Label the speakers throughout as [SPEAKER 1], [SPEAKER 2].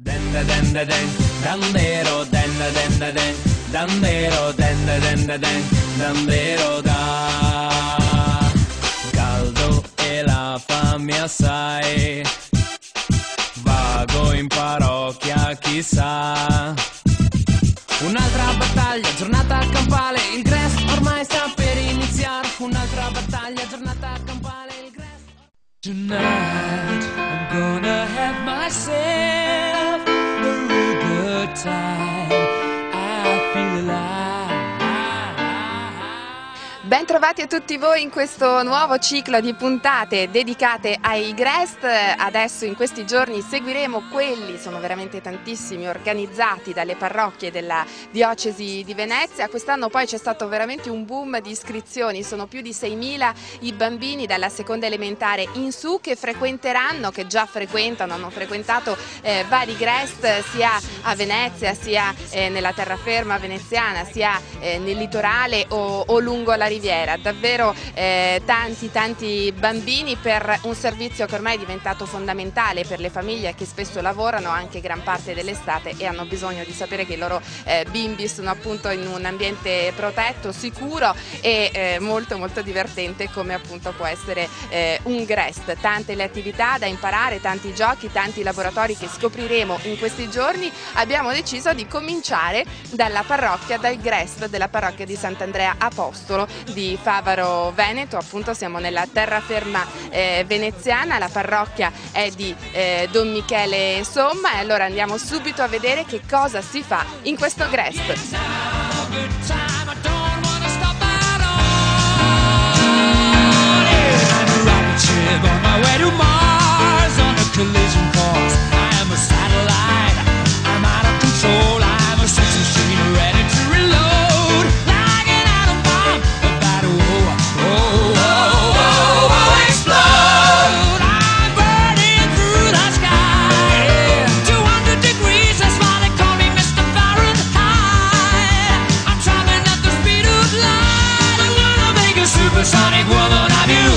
[SPEAKER 1] Den den den den, dandero den den den den, dandero den den den den, dandero da. Caldo e la fame assai, vago in parrocchia chissà. Un'altra battaglia, giornata campale, il Grest ormai sta per iniziare. Un'altra battaglia, giornata campale, il Grest. Tonight I'm gonna have myself a real good time. I feel alive.
[SPEAKER 2] Ben trovati a tutti voi in questo nuovo ciclo di puntate dedicate ai Grest. Adesso in questi giorni seguiremo quelli, sono veramente tantissimi, organizzati dalle parrocchie della diocesi di Venezia. Quest'anno poi c'è stato veramente un boom di iscrizioni, sono più di 6.000 i bambini dalla seconda elementare in su che frequenteranno, che già frequentano, hanno frequentato vari Grest sia a Venezia sia nella terraferma veneziana, sia nel litorale o lungo la riviera. Davvero tanti bambini per un servizio che ormai è diventato fondamentale per le famiglie che spesso lavorano anche gran parte dell'estate e hanno bisogno di sapere che i loro bimbi sono appunto in un ambiente protetto, sicuro e molto divertente, come appunto può essere un Grest. Tante le attività da imparare, tanti giochi, tanti laboratori che scopriremo in questi giorni. Abbiamo deciso di cominciare dalla parrocchia, dal Grest della parrocchia di Sant'Andrea Apostolo di Favaro Veneto. Appunto siamo nella terraferma veneziana, la parrocchia è di Don Michele Somma e allora andiamo subito a vedere che cosa si fa in questo Grest.
[SPEAKER 1] Supersonic woman of you.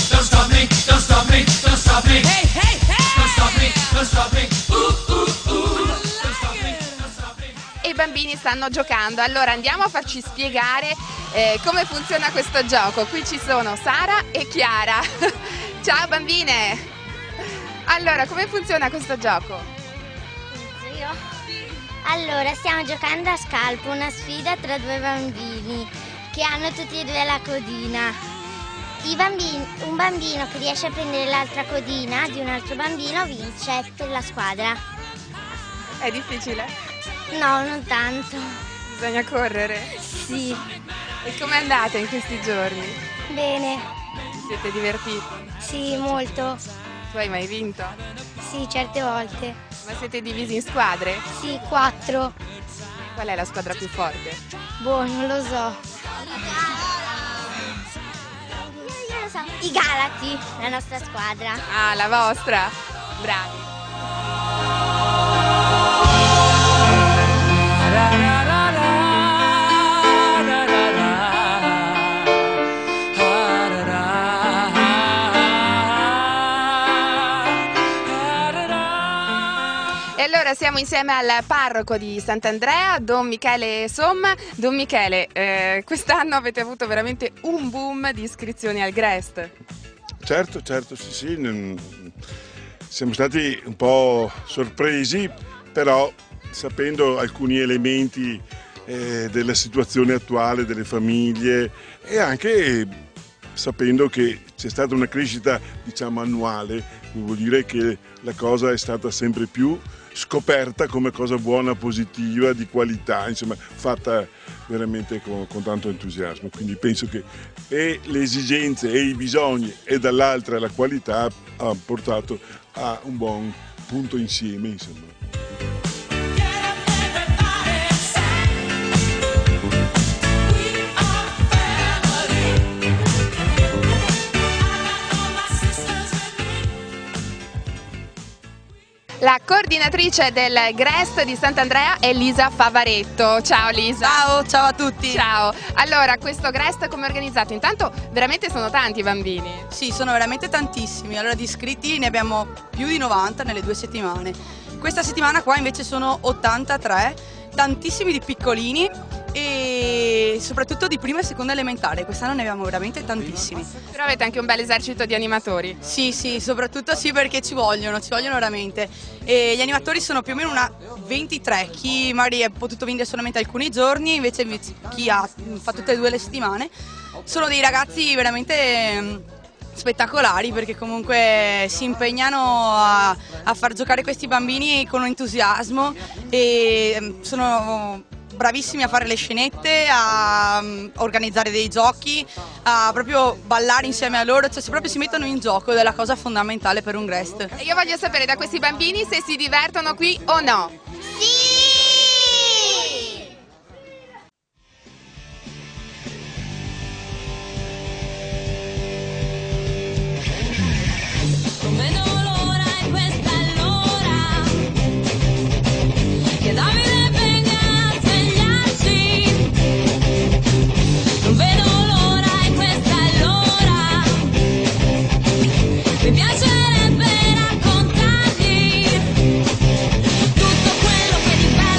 [SPEAKER 1] Don't stop me, don't stop me, don't stop me. Hey, hey, hey. Don't stop me, don't stop me. Don't stop me, don't stop me.
[SPEAKER 2] E i bambini stanno giocando, allora andiamo a farci spiegare come funziona questo gioco. Qui ci sono Sara e Chiara. Ciao bambine! Allora, come funziona questo gioco?
[SPEAKER 3] Io? Allora, stiamo giocando a scalpo, una sfida tra due bambini che hanno tutti e due la codina. Un bambino che riesce a prendere l'altra codina di un altro bambino vince per la squadra.
[SPEAKER 2] È difficile?
[SPEAKER 3] No, non tanto.
[SPEAKER 2] Bisogna correre?
[SPEAKER 3] Sì.
[SPEAKER 2] E come andate in questi giorni?
[SPEAKER 3] Bene.
[SPEAKER 2] Vi siete divertiti?
[SPEAKER 3] Sì, molto.
[SPEAKER 2] Tu hai mai vinto?
[SPEAKER 3] Sì, certe volte.
[SPEAKER 2] Ma siete divisi in squadre?
[SPEAKER 3] Sì, 4.
[SPEAKER 2] Qual è la squadra più forte?
[SPEAKER 3] Boh, non lo so. Io lo so. I Galati, la nostra squadra.
[SPEAKER 2] Ah, la vostra? Bravi. E allora siamo insieme al parroco di Sant'Andrea, Don Michele Somma. Don Michele, quest'anno avete avuto veramente un boom di iscrizioni al Grest.
[SPEAKER 4] Certo, sì. Siamo stati un po' sorpresi, però sapendo alcuni elementi della situazione attuale delle famiglie e anche sapendo che c'è stata una crescita, diciamo, annuale, vuol dire che la cosa è stata sempre più scoperta come cosa buona, positiva, di qualità, insomma fatta veramente con tanto entusiasmo. Quindi penso che e le esigenze e i bisogni e dall'altra la qualità ha portato a un buon punto insieme, insomma.
[SPEAKER 2] La coordinatrice del GREST di Sant'Andrea è Lisa Favaretto. Ciao Lisa.
[SPEAKER 5] Ciao a tutti.
[SPEAKER 2] Ciao. Allora, questo GREST come è organizzato? Intanto veramente sono tanti i bambini.
[SPEAKER 5] Sì, sono veramente tantissimi. Allora di iscritti ne abbiamo più di 90 nelle 2 settimane. Questa settimana qua invece sono 83, tantissimi di piccolini e soprattutto di prima e seconda elementare. Quest'anno ne abbiamo veramente tantissimi.
[SPEAKER 2] Però avete anche un bel esercito di animatori.
[SPEAKER 5] Sì, soprattutto sì, perché ci vogliono veramente. E gli animatori sono più o meno una 23, chi magari ha potuto venire solamente alcuni giorni, invece chi fa tutte e 2 le settimane. Sono dei ragazzi veramente spettacolari, perché comunque si impegnano a far giocare questi bambini con entusiasmo e sono bravissimi a fare le scenette, a organizzare dei giochi, a proprio ballare insieme a loro, cioè proprio si mettono in gioco ed è la cosa fondamentale per un GREST.
[SPEAKER 2] E io voglio sapere da questi bambini se si divertono qui o no.
[SPEAKER 3] Sì!
[SPEAKER 6] Non vedo l'ora e questa è l'ora che Davide venga a svegliarsi. Non vedo l'ora e questa è l'ora. Mi piacerebbe raccontargli tutto quello che di bello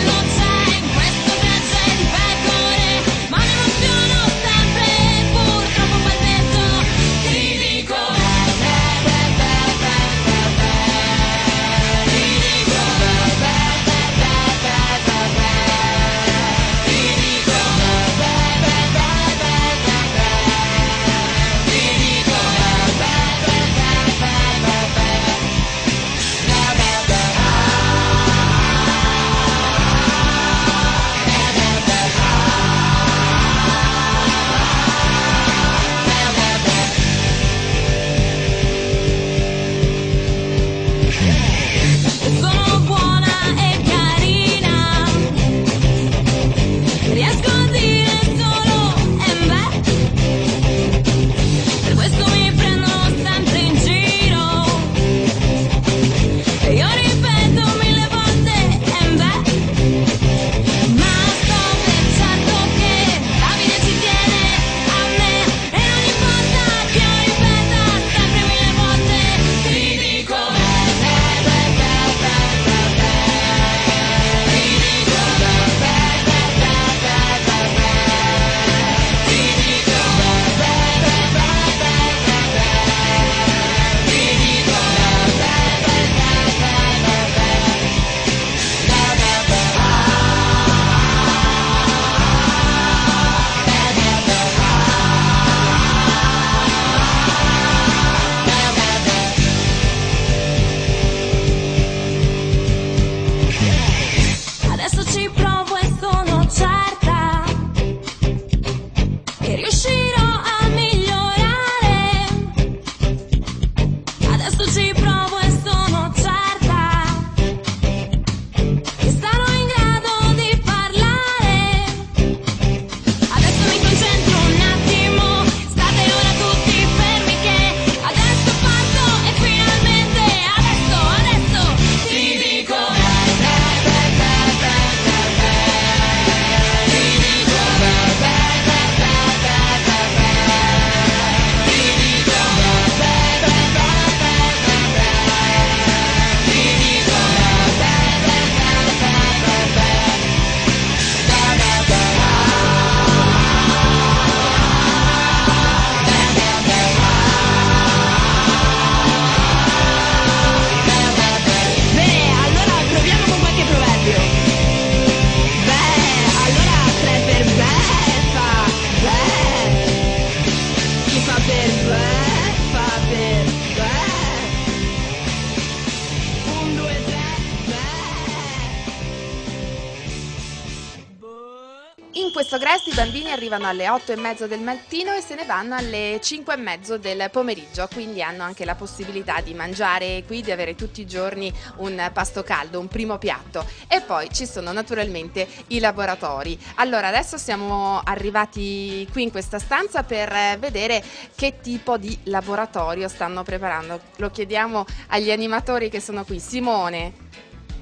[SPEAKER 2] In questo GREST i bambini arrivano alle 8:30 del mattino e se ne vanno alle 5:30 del pomeriggio, quindi hanno anche la possibilità di mangiare qui, di avere tutti i giorni un pasto caldo, un primo piatto. E poi ci sono naturalmente i laboratori. Allora adesso siamo arrivati qui in questa stanza per vedere che tipo di laboratorio stanno preparando. Lo chiediamo agli animatori che sono qui, Simone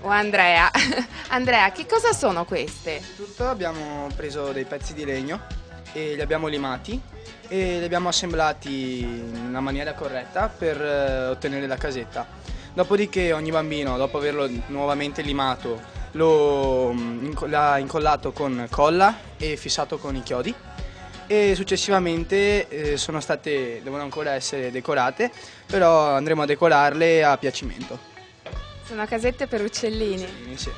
[SPEAKER 2] o Andrea. Andrea, che cosa sono queste?
[SPEAKER 7] Tutto abbiamo preso dei pezzi di legno e li abbiamo limati e li abbiamo assemblati in una maniera corretta per ottenere la casetta. Dopodiché ogni bambino, dopo averlo nuovamente limato, l'ha incollato con colla e fissato con i chiodi e successivamente devono ancora essere decorate, però andremo a decorarle a piacimento.
[SPEAKER 2] Sono casette per uccellini.
[SPEAKER 7] Sì.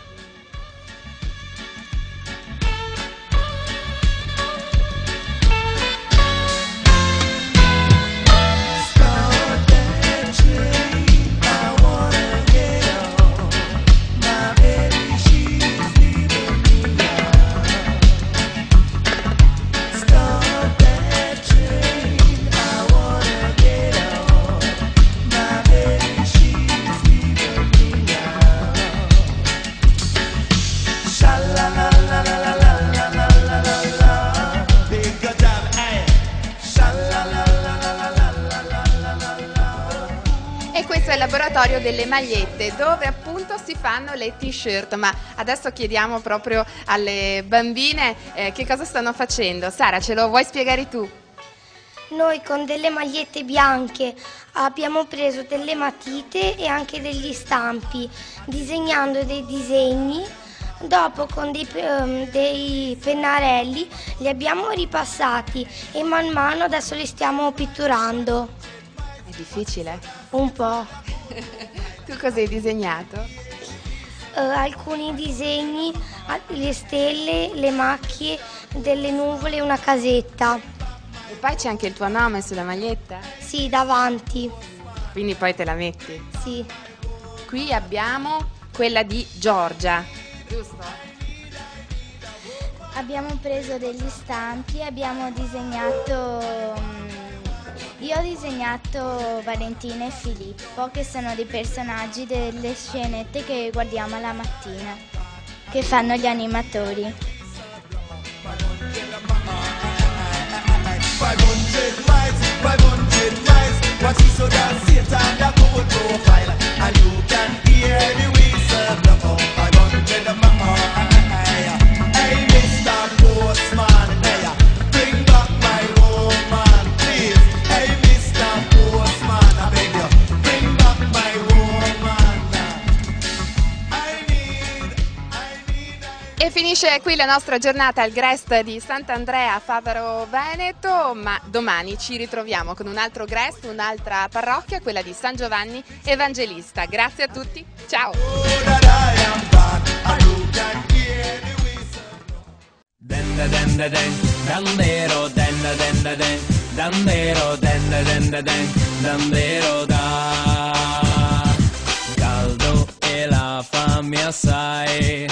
[SPEAKER 2] E questo è il laboratorio delle magliette dove appunto si fanno le t-shirt, ma adesso chiediamo proprio alle bambine che cosa stanno facendo. Sara, ce lo vuoi spiegare tu?
[SPEAKER 3] Noi con delle magliette bianche abbiamo preso delle matite e anche degli stampi, disegnando dei disegni. Dopo con dei pennarelli li abbiamo ripassati e man mano adesso li stiamo pitturando.
[SPEAKER 2] È difficile?
[SPEAKER 3] Un po'.
[SPEAKER 2] Tu cosa hai disegnato?
[SPEAKER 3] Alcuni disegni, le stelle, le macchie, delle nuvole e una casetta.
[SPEAKER 2] E poi c'è anche il tuo nome sulla maglietta?
[SPEAKER 3] Sì, davanti.
[SPEAKER 2] Quindi poi te la metti?
[SPEAKER 3] Sì.
[SPEAKER 2] Qui abbiamo quella di Giorgia, giusto?
[SPEAKER 8] Abbiamo preso degli stampi, abbiamo disegnato... Io ho disegnato Valentina e Filippo, che sono dei personaggi delle scenette che guardiamo alla mattina, che fanno gli animatori.
[SPEAKER 2] E finisce qui la nostra giornata al GREST di Sant'Andrea Fabaro Veneto, ma domani ci ritroviamo con un altro GREST, un'altra parrocchia, quella di San Giovanni Evangelista. Grazie a tutti, ciao!
[SPEAKER 1] Dandero, dandero, dandero da caldo e la fame assai.